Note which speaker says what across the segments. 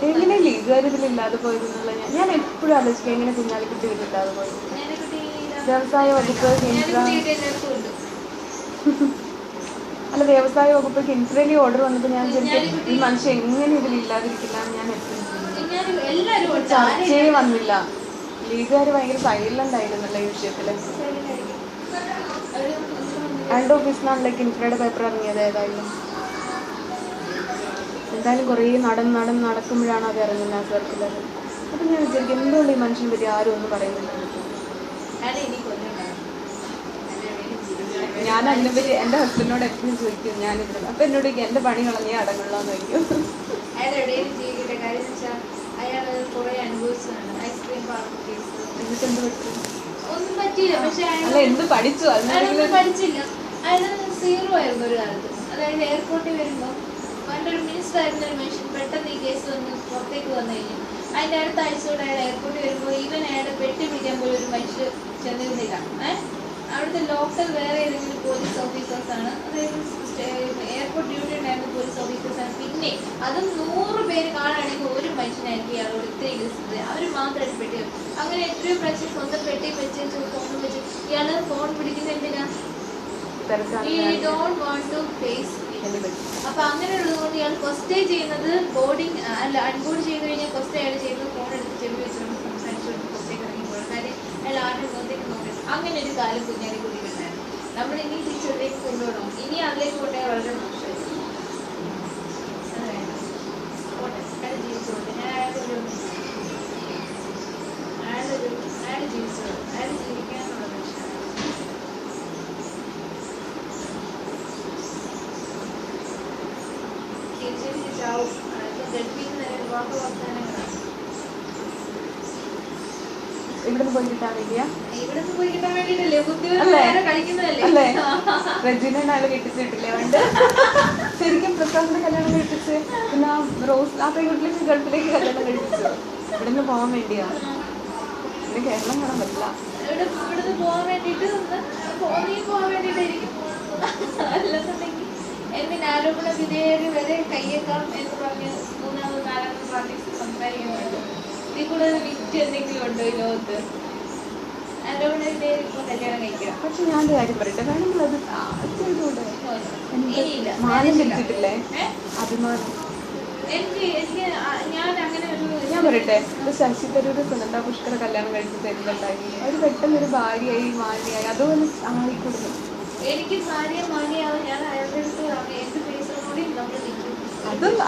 Speaker 1: എങ്ങനെ ലീഗുകാർ ഇതിലില്ലാതെ പോയിരുന്നുള്ള ഞാൻ എപ്പോഴും ആലോചിക്കുക എങ്ങനെ കുഞ്ഞാലിക്കുട്ടി ഇതിലില്ലാതെ പോയി. വ്യവസായ വകുപ്പ് അല്ല വ്യവസായ വകുപ്പ് കിൻഫ്രലി ഓർഡർ വന്നപ്പോൾ ഞാൻ വിചാരിക്കും ഈ മനുഷ്യൻ എങ്ങനെ ഇതിലില്ലാതിരിക്കില്ല എന്ന് ഞാൻ എപ്പോഴും ചർച്ചയെ വന്നില്ല. ലീഗുകാർ ഭയങ്കര സൈലന്റ് ആയിരുന്നല്ലോ ഈ വിഷയത്തിൽ. അയാളുടെ ഓഫീസിനാണല്ലോ കിൻഫ്രയുടെ പേപ്പർ ഇറങ്ങിയത്. എന്തായാലും കുറേ നടക്കുമ്പോഴാണ് അത് ഇറങ്ങുന്നത് സർക്കുലർ. അപ്പം ഞാൻ വിചാരിക്കും എന്തുകൊണ്ട് ഈ മനുഷ്യനെ പറ്റി ആരും ഒന്നും പറയുന്നില്ല. ഞാൻ അതിനെപ്പറ്റി എൻ്റെ ഹസ്ബൻഡിനോട് എപ്പോഴും ചോദിക്കും ഞാനിത്. അപ്പം എന്നോട് എൻ്റെ പണി കളഞ്ഞേ അടങ്ങുള്ളൂ എന്ന് ചോദിക്കും. എന്നിട്ട് എന്ത് പറ്റും? അല്ല എന്ത് പഠിച്ചു?
Speaker 2: പഠിച്ചില്ല. അയാൾ സീറോ ആയിരുന്നു ഒരു കാലത്ത്. അതായത് എയർപോർട്ടിൽ വരുമ്പോൾ ഒരു മിനിസ്റ്റർ ആയിരുന്ന ഒരു മനുഷ്യൻ പെട്ടെന്ന് ഈ കേസ് വന്ന് പുറത്തേക്ക് വന്നു കഴിഞ്ഞു. അതിൻ്റെ അടുത്ത ആഴ്ചയോടെ അയാൾ എയർപോർട്ടിൽ വരുമ്പോൾ ഈവൻ അയാളെ പെട്ടി പിടിക്കാൻ പോലും ഒരു മനുഷ്യർ ചെന്നിരുന്നില്ല. അവിടുത്തെ ലോക്കൽ വേറെ ഏതെങ്കിലും പോലീസ് ഓഫീസേഴ്സാണ്, അതായത് എയർപോർട്ട് ഡ്യൂട്ടി ഉണ്ടായിരുന്ന പോലീസ് ഓഫീസേഴ്സാണ്. പിന്നെ അതും 100 പേര് കാണുകയാണെങ്കിൽ ഒരു മനുഷ്യനായിരിക്കും ഇയാളോട് ഇത്രയും കേസ് അവർ മാത്രമായിട്ട് പെട്ടി വരും. അങ്ങനെ എത്രയോ പ്രാവശ്യം സ്വന്തം പെട്ടി വെച്ച് ഫോൺ വെച്ച് ഇയാൾ ഫോൺ പിടിക്കുന്ന എന്തിനാ? അപ്പൊ അങ്ങനെയുള്ളതുകൊണ്ട് ഇയാൾ ഫസ്റ്റ് ചെയ്യുന്നത് ബോർഡിങ് അല്ല അൺബോർഡ് ചെയ്ത് കഴിഞ്ഞാൽ ഫസ്റ്റ് അയാൾ ചെയ്യുന്നത് ഫോൺ എടുത്ത് ചെവി വെച്ചുകൊണ്ട് സംസാരിച്ചുകൊണ്ട് ഫസ്റ്റേക്ക് ഇറങ്ങിപ്പോകും. കാര്യം അയാൾ ആരുടെ മുഖത്തേക്ക് നോക്കി. അങ്ങനെ ഒരു കാലം കുഞ്ഞാലിക്കുട്ടി ഉണ്ടായിരുന്നു. നമ്മൾ ഇനി തിരിച്ചെവിടേക്ക് കൊണ്ടുപോകണം. ഇനി അതിലേക്ക് കൊണ്ടുപോയാൽ വളരെ മോശമായിരിക്കും. അയാൾ ജീവിച്ചോട്ടെ. ഞാൻ അയാൾ ജീവിച്ചോളൂ. അയാൾ ജീവിക്കാനുള്ള മനുഷ്യനാണ്.
Speaker 1: ഇവിടുന്ന് പോയി കിട്ടാൻ വേണ്ടിയാ?
Speaker 2: ഇവിടുന്ന് പോയി കിട്ടാൻ വേണ്ടിട്ടല്ലേ കഴിക്കുന്നതല്ലേ?
Speaker 1: അല്ലേ റെജിനെ കെട്ടിച്ചിട്ടില്ലേ പണ്ട്? ശരിക്കും പ്രസാദിന്റെ കല്യാണം കഴിപ്പിച്ച് പിന്നെ റോസ് ആ പെൺകുട്ടിലേക്ക് ഗൾഫിലേക്ക് കല്യാണം കഴിപ്പിച്ചു. ഇവിടുന്ന് പോകാൻ വേണ്ടിയാ. പിന്നെ കേരളം കാണാൻ പറ്റില്ല.
Speaker 2: ഇവിടുന്ന് പോകാൻ വേണ്ടിട്ട് പോകാൻ വേണ്ടിട്ടായിരിക്കും. അല്ലെന്നുണ്ടെങ്കിൽ എന്തിന് ആരോപണ വിധേയര് വരെ കയ്യേക്കാം എന്ന് പറഞ്ഞ് 3ാമത് 4ാമത് പാർട്ടീസ് സംസാരിക്കുന്നുണ്ട്. ഇതിൽ കൂടുതൽ വിറ്റ് എന്തെങ്കിലും ഉണ്ടോ ഈ ലോകത്ത്? ആരോപണ വിധേയർ ഇപ്പൊ കല്യാണം കഴിക്കാം.
Speaker 1: പക്ഷെ ഞാൻ കാര്യം പറയട്ടെ, വേണമെങ്കിൽ അത് മാനം തിരിച്ചിട്ടില്ലേ അഭിമാനം. ഞാൻ പറയട്ടെ, ശശി തരൂര് സുനന്ദ പുഷ്കർ കല്യാണം കഴിച്ചിട്ട് എന്തുണ്ടായി? അവർ പെട്ടെന്നൊരു ഭാര്യയായി മാന്യായി അതുപോലെ ആയിക്കൊടുക്കും.
Speaker 2: എനിക്ക് ഭാര്യ മാന്യാവും. ഞാൻ അയാളുടെ അടുത്ത് എന്റെ ഫേസിലും കൂടി നമ്മൾ നിൽക്കും.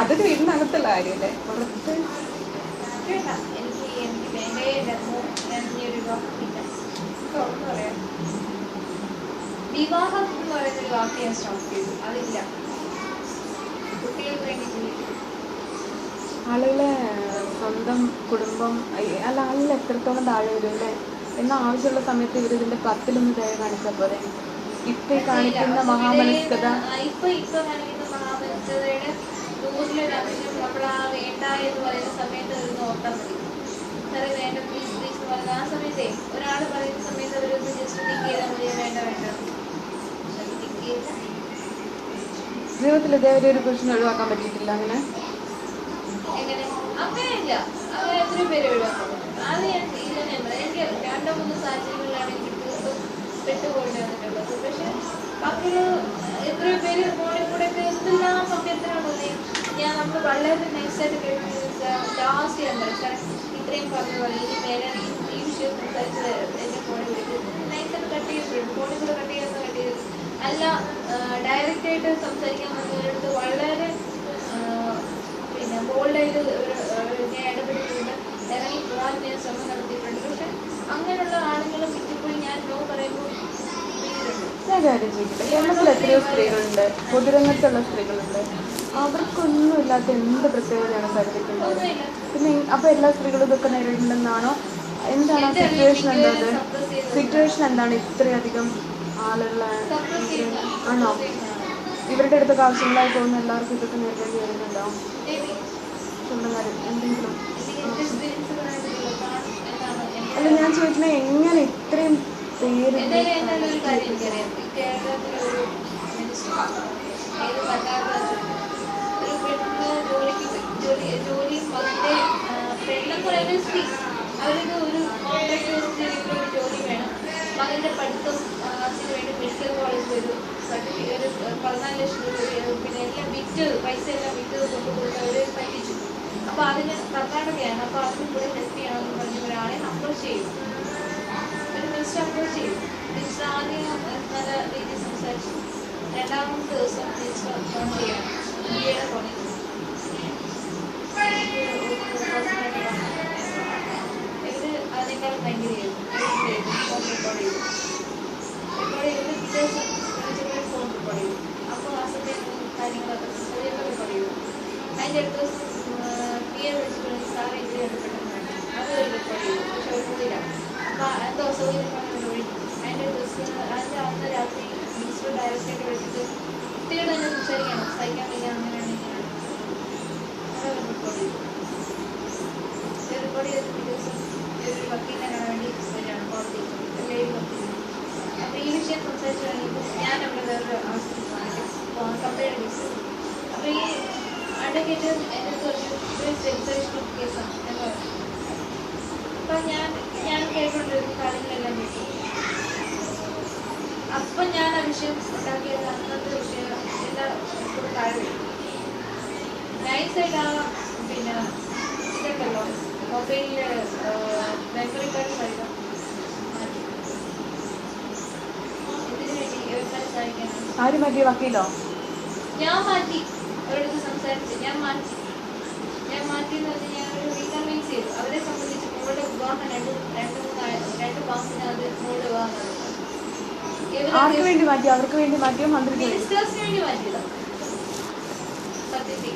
Speaker 1: അതൊരു വീടിനകത്തുള്ള കാര്യമല്ലേ? പുറത്ത്
Speaker 2: എനിക്ക് വേണ്ടേ ഒരു പറയാം. വിവാഹം എന്ന് പറയുന്നൊരു വാക്ക് ഞാൻ സ്റ്റോപ്പ് ചെയ്തു. അതില്ല. കുട്ടികൾക്ക് വേണ്ടി ജീവിക്കും.
Speaker 1: ആളുകളെ സ്വന്തം കുടുംബം അല്ല ആളിൽ എത്രത്തോളം താഴെ വരും അല്ലേ? എന്നാൽ ആവശ്യമുള്ള സമയത്ത് ഇവർ ഇതിന്റെ 10-1 ദയ കാണിച്ചാൽ പോലെ. ഇപ്പൊ കാണിക്കുന്ന മഹാമനസ്കത
Speaker 2: ഇപ്പൊ കാണിക്കുന്ന മഹാമനസ്കതയുടെ 100-1 നമ്മൾ ആ വേണ്ട എന്ന് പറയുന്ന സമയത്ത് ഒരു ഓർത്താൽ മതി. സാറേ വേണ്ട പ്ലീസ് പ്ലീസ് എന്ന് പറയുന്നത് ആ സമയത്തെ ഒരാൾ പറയുന്ന സമയത്ത് അവരൊന്ന് ജസ്റ്റ് തിങ്ക് ചെയ്താൽ മതി. വേണ്ട
Speaker 1: ജീവിതത്തിൽ ഇതേവരെ ഒരു പുരുഷനെ ഒഴിവാക്കാൻ പറ്റിയിട്ടില്ല. അങ്ങനെ
Speaker 2: അങ്ങനെയില്ല. അങ്ങനെ എത്രയോ പേര് ഒഴിവാക്കും. അത് ഞാൻ എനിക്ക് 2-3 സാഹചര്യങ്ങളിലാണ് എനിക്ക് പെട്ടുപോയിട്ട് വന്നിട്ടുള്ളത്. പക്ഷെ ബാക്കിയുള്ള എത്രയോ പേര് ഫോണിൽ കൂടെ ഒക്കെ എന്തെല്ലാം അഭ്യർത്ഥനകളല്ലേ. നമ്മൾ വളരെ നൈസായിട്ട് കേൾക്കുന്നത് ലാസ്റ്റ് ചെയ്യാൻ പറയും. ഇത്രയും പറഞ്ഞ പോലെ ഇനി മേലെ ഈ വിഷയം സംസാരിച്ച് എൻ്റെ ഫോണിൽ വിളിക്കുന്നത് നൈസായിട്ട് കട്ട് ചെയ്തിട്ടുണ്ട്. ഫോണിൽ കൂടെ കട്ട് ചെയ്ത് അല്ല ഡയറക്റ്റായിട്ട് സംസാരിക്കാൻ വന്നവരടുത്ത് വളരെ പിന്നെ ബോൾഡായിട്ട് ഞാൻ ഇടപെട്ടിട്ടുണ്ട്. ഇറങ്ങി പോകാൻ ഞാൻ ശ്രമം നടത്തിയിട്ടുണ്ട്. പക്ഷെ അങ്ങനെയുള്ള ആളുകളും ഇപ്പോൾ ഞാൻ നോ പറയുമ്പോൾ
Speaker 1: ഞാൻ കാര്യം ചോദിക്കട്ടെ, കേരളത്തിൽ എത്രയോ സ്ത്രീകളുണ്ട്, പൊതുരംഗത്തുള്ള സ്ത്രീകളുണ്ട്. അവർക്കൊന്നും ഇല്ലാത്ത എന്ത് പ്രത്യേകതയാണ് കരുതിയിട്ടുള്ളത്? പിന്നെ അപ്പോൾ എല്ലാ സ്ത്രീകളും ഇതൊക്കെ നേരിടുന്നുണ്ടെന്നാണോ? എന്താണ് സിറ്റുവേഷൻ? എന്തത് സിറ്റുവേഷൻ എന്താണ് ഇത്രയധികം ആളുകളെ ആണോ? ഇവരുടെ അടുത്തൊക്കെ ആവശ്യങ്ങളായി പോകുന്ന എല്ലാവർക്കും ഇതൊക്കെ നേരിടേണ്ടി വരുന്നുണ്ടാവും. സ്വന്തം കാര്യം എന്തെങ്കിലും അല്ല ഞാൻ ചോദിക്കുന്നത് എങ്ങനെ ഇത്രയും പേര്
Speaker 2: ജോലിയും ഇൻഡസ്ട്രി അവർക്ക് ഒരു കോൺട്രാക്ട് ബേസിൽ ഒരു ജോലി വേണം. മകൻ്റെ പഠിത്തം അതിന് വേണ്ടി മെഡിക്കൽ കോളേജിൽ ഒരു സർട്ടിഫിക്കറ്റ് 14 ലക്ഷം രൂപ പിന്നെ എല്ലാം വിറ്റ് പൈസ എല്ലാം വിറ്റ് കൊണ്ടുപോയിട്ട് അവർ പറ്റിച്ചു. അപ്പോൾ അതിന് കർണാടകയാണ്. അപ്പോൾ അതിന് കൂടെ ഹെൽപ്പ് ചെയ്യണമെന്ന് പറഞ്ഞ ഒരാളെ അപ്രോച്ച് ചെയ്തു. ഒരു മിനിസ്റ്റർ അപ്രോച്ച് ചെയ്തു. മിനിസ്റ്റർ ആദ്യം നല്ല രീതിയിൽ സംസാരിച്ചു. രണ്ടാമത്തെ ദിവസം മിനിസ്റ്റർ ഫോൺ ചെയ്യണം ഇന്ത്യയുടെ ഫോണിൽ ഇവർ അതിനേക്കാൾ ഭയങ്കര ചെയ്തു ഫോൺ റെക്കോർഡ് ചെയ്തു. റെക്കോർഡ് ചെയ്ത് പിറ്റേ ദിവസം വിളിച്ചപ്പോൾ ഫോൺ റെക്കോർഡ് ചെയ്തു. അപ്പോൾ ആ സമയത്ത് കാര്യങ്ങളൊക്കെ റെക്കോർഡ് ചെയ്തു. അതിൻ്റെ അടുത്ത ദിവസം PA വിളിച്ചിട്ട് സാറ് ഇത് ബന്ധപ്പെട്ടെന്ന് വേണം അത് റെക്കോർഡ് ചെയ്തു. പക്ഷെ ഒരു കൂടിയില്ല. അപ്പോൾ എന്തോ സൗകര്യമാണ് വഴി. അതിൻ്റെ ദിവസം അതിൻ്റെ അന്ന് രാത്രി മിനിസ്റ്റർ ഡയറക്റ്റായിട്ട് വിളിച്ചിട്ട് കുട്ടികൾ തന്നെ സംസാരിക്കണം, സഹിക്കാൻ വയ്യ, അങ്ങനെയാണ് ഇങ്ങനെയാണ് അത് റെക്കോർഡ് ചെയ്തു. റെക്കോർഡ് ചെയ്തിട്ട് ദിവസം ഒരു വക്കീലിനെ കാണാൻ വേണ്ടി വരികയാണ് കോടതി, ലേഡി വക്കീൽ. അപ്പോൾ ഈ വിഷയം സംസാരിച്ച് കഴിഞ്ഞപ്പോൾ ഞാൻ അവിടെ വേറൊരു ആവശ്യത്തിന് കംപ്ലൈൻറ്റ് കേസ്. അപ്പോൾ ഈ അഡ്വക്കേറ്റ് എൻ്റെ രജിസ്ട്രേഷൻ ഓഫ് കേസാണ് എന്ന് പറഞ്ഞു. അപ്പം ഞാൻ കേട്ടുകൊണ്ടിരുന്ന കാര്യങ്ങളെല്ലാം കേട്ടു. അപ്പം ഞാൻ ആ വിഷയം ഉണ്ടാക്കിയത് അന്നത്തെ വിഷയം എല്ലാം കൂടെ താഴെ നൈസായിട്ട് ആ പിന്നെ ഇതുണ്ടല്ലോ മൊബൈലിൽ മെമ്മറി കാർഡ് സഹിതം മാറ്റി. ഇതിനു വേണ്ടി ഇവരുടെ സഹായിക്കാനാണ്.
Speaker 1: ആര് മാറ്റിയ വക്കീലോ?
Speaker 2: ഞാൻ മാറ്റി. അവരോട് സംസാരിച്ച് ഞാൻ മാറ്റിയെന്ന് പറഞ്ഞാൽ ഞാൻ ഒരു റീകൺവീൻസ് ചെയ്തു. അവരെ സംബന്ധിച്ച് മോളുടെ വിവാഹം രണ്ട് മാസത്തിനകത്ത് മോളുടെ വിവാഹം നടന്നു.
Speaker 1: ആർക്ക് വേണ്ടി മാറ്റി? അവർക്ക് വേണ്ടി മാറ്റിയോ മന്ത്രിക്ക്?
Speaker 2: മിനിസ്റ്റേഴ്സിന് വേണ്ടി മാറ്റിയതാണ്. സത്യത്തിൽ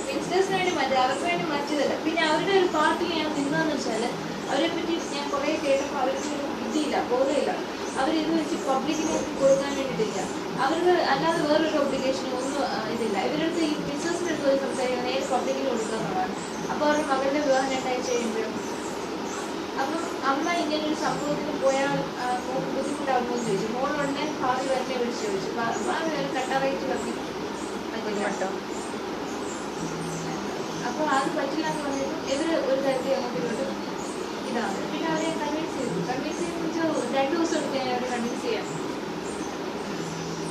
Speaker 2: മിനിസ്റ്റേഴ്സിന് വേണ്ടി മാറ്റി, അവർക്ക് വേണ്ടി മാറ്റിയതല്ല. പിന്നെ അവരുടെ ഒരു പാർട്ടിയിൽ ഞാൻ നിന്നതെന്ന് വെച്ചാൽ അവരെ പറ്റി ഞാൻ കുറേ കേട്ടപ്പോൾ അവർക്ക് ഇതില്ല, ബോധമില്ല. അവരിത് വെച്ച് പബ്ലിക്കിനെ കൊടുക്കാൻ വേണ്ടിയിട്ടില്ല. അവർക്ക് അല്ലാതെ വേറൊരു ഒബ്ലിഗേഷനും ഒന്നും ഇതില്ല. ഇവരടുത്ത് ഈ ബിസിനസ്സിൻ്റെ അടുത്ത് പോയി സംസാരിക്കുന്നത് നേരെ പബ്ലിക്കിൽ കൊടുക്കുക എന്നുള്ളതാണ്. അപ്പോൾ അവരുടെ മകളുടെ വിവാഹം 2 ആഴ്ച കഴിയുമ്പോഴും അപ്പം അമ്മ ഇങ്ങനൊരു സംഭവത്തിന് പോയാൽ മോൾക്ക് ബുദ്ധിമുട്ടാകുമോ എന്ന് ചോദിച്ചു. മോളുടനെ ഭാവി വരനെ വിളിച്ച് ചോദിച്ചു. ഭാവി വരെ കട്ടറേറ്റ് വന്നി കേട്ടോ. അപ്പോൾ അത് പറ്റില്ല എന്ന് പറഞ്ഞിട്ട് ഇവർ ഒരു തരത്തിൽ അങ്ങോട്ട് ഇങ്ങോട്ടും ഇതാണ്. പിന്നെ അവരെ കൺവിൻസ് ചെയ്തു. 2 ദിവസം എടുക്കാൻ അവരെ കൺവിൻസ് ചെയ്യാം.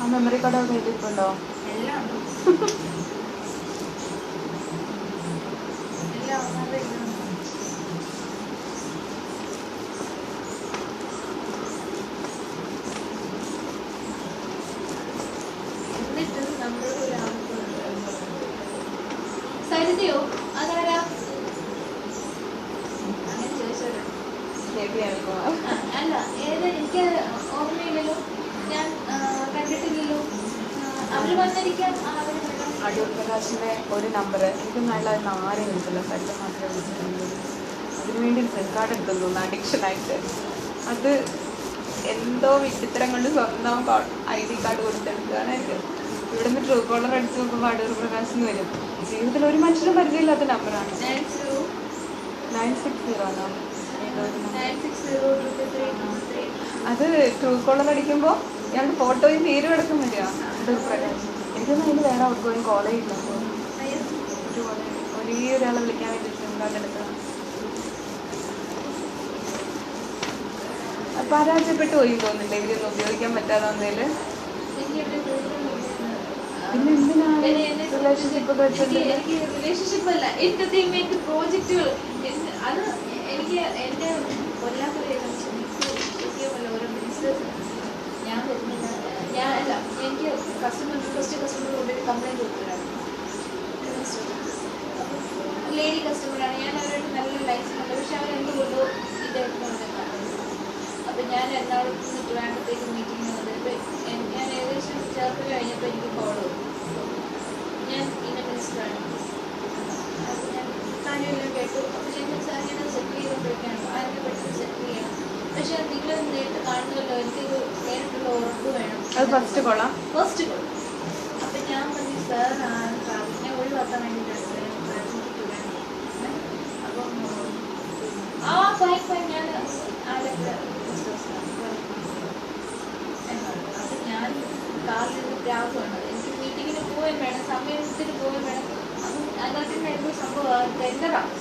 Speaker 1: ആ മെമ്മറി കാർഡ് ഒക്കെ എഴുതിയിട്ടുണ്ടോ?
Speaker 2: എല്ലാം എല്ലാം ഒന്നാമത് എന്നിട്ട് നമ്മളോട് ഒരു ആവശ്യമുണ്ട്. സരിതയോ അതാരാ അങ്ങനെ ചോദിച്ചോട്ടെ. അല്ല ഏത് എനിക്ക് ഓർമ്മയില്ലല്ലോ, ഞാൻ കണ്ടിട്ടില്ലല്ലോ. അവർ വന്നിരിക്കാം.
Speaker 1: അടൂർ പ്രകാശിൻ്റെ ഒരു നമ്പർ എനിക്ക് നല്ല ആരെയും വിളിച്ചില്ല, സരിത മാത്രമേ വിളിച്ചിട്ടുള്ളൂ. അതിനുവേണ്ടി സിം കാർഡ് എടുത്തെന്ന് തോന്നുന്നു അഡിക്ഷനായിട്ട്. അത് എന്തോ വിചിത്രം കൊണ്ട് സ്വന്തം ID കാർഡ് കൊടുത്തെടുക്കുകയാണ്. ഇവിടെ നിന്ന് ട്രൂ കോളർ അടിച്ച് നോക്കുമ്പോൾ അടൂർ പ്രകാശിന് വരും. ജീവിതത്തിൽ ഒരു മനുഷ്യനും പരിചയമില്ലാത്ത നമ്പറാണ്. 960 ആണോ? അത് ട്രൂ കോളർ അടിക്കുമ്പോൾ ഇയാളുടെ ഫോട്ടോയും പേര് കിടക്കും വരിക അടൂർ പ്രകാശ്. എനിക്കൊന്നും അതിന് വേറെ ഔട്ട് ഗോയിങ് കോളേ ഇല്ല. അപ്പോൾ ഒരേ ഒരാളെ വിളിക്കാൻ വേണ്ടി എടുക്കണം. പരാജയപ്പെട്ടു പോയി തോന്നുന്നില്ല ഇവരൊന്നും ഉപയോഗിക്കാൻ പറ്റാതെ വന്നതിൽ. പിന്നെ എന്തിനാണ്
Speaker 2: റിലേഷൻഷിപ്പ് അല്ല എന്റർടൈൻമെന്റ് പ്രോജക്റ്റുകൾ. അത് എനിക്ക് എൻ്റെ കൊല്ലാത്തൊരു ഓരോ ബിസിനസ് ഞാൻ വരുന്നില്ല. ഞാൻ അല്ല എനിക്ക് ഫസ്റ്റ് കസ്റ്റമർ കൊണ്ടൊരു കംപ്ലൈൻറ്റ് കൊടുത്തതാണ്. ലേഡി കസ്റ്റമറാണ്. ഞാൻ അവരോട് നല്ല ലൈസൻസ്, പക്ഷെ അവരെന്തുകൊണ്ടോ ഇതായിട്ട് അപ്പം ഞാൻ എറണാകുളത്ത് നിന്ന് ട്രിവാൻഡ്രത്തേക്ക് മീറ്റിംഗ് വന്നിട്ട് ഞാൻ ഏകദേശം ചേർത്ത് കഴിഞ്ഞപ്പോൾ എനിക്ക് കോൾ വന്നു. ഞാൻ ഇന്ന മിനിസ്റ്ററാണ്. അപ്പോൾ ഞാൻ കാര്യമെല്ലാം കേട്ടു. അപ്പോൾ ഞാൻ സാർ ഞാൻ സെറ്റിൽ ചെയ്തുകൊണ്ടിരിക്കുകയാണ്. അതിനെ പെട്ടെന്ന് സെറ്റിൽ ചെയ്യണം. പക്ഷേ നിങ്ങൾ നേരിട്ട് കാണുന്നല്ലോ, എനിക്കൊരു നേരിട്ടുള്ള ഉറപ്പ് വേണം.
Speaker 1: അത് ഫസ്റ്റ് കോൾ.
Speaker 2: അപ്പം ഞാൻ പറഞ്ഞു സാർ ഞാൻ ഒഴിവാക്കാൻ വേണ്ടിയിട്ടാണ് അപ്പം ഫൈൻ ഞാൻ ആലപ്പുഴ അപ്പം ഞാൻ കാറിൽ നിന്ന് പ്രാഗമാണ്. എനിക്ക് മീറ്റിങ്ങിന് പോവുകയും വേണം, സമയത്തിന് പോവുകയും വേണം. അപ്പം അതിനകത്ത് എന്തോ സംഭവം ടെൻഡറാണ്.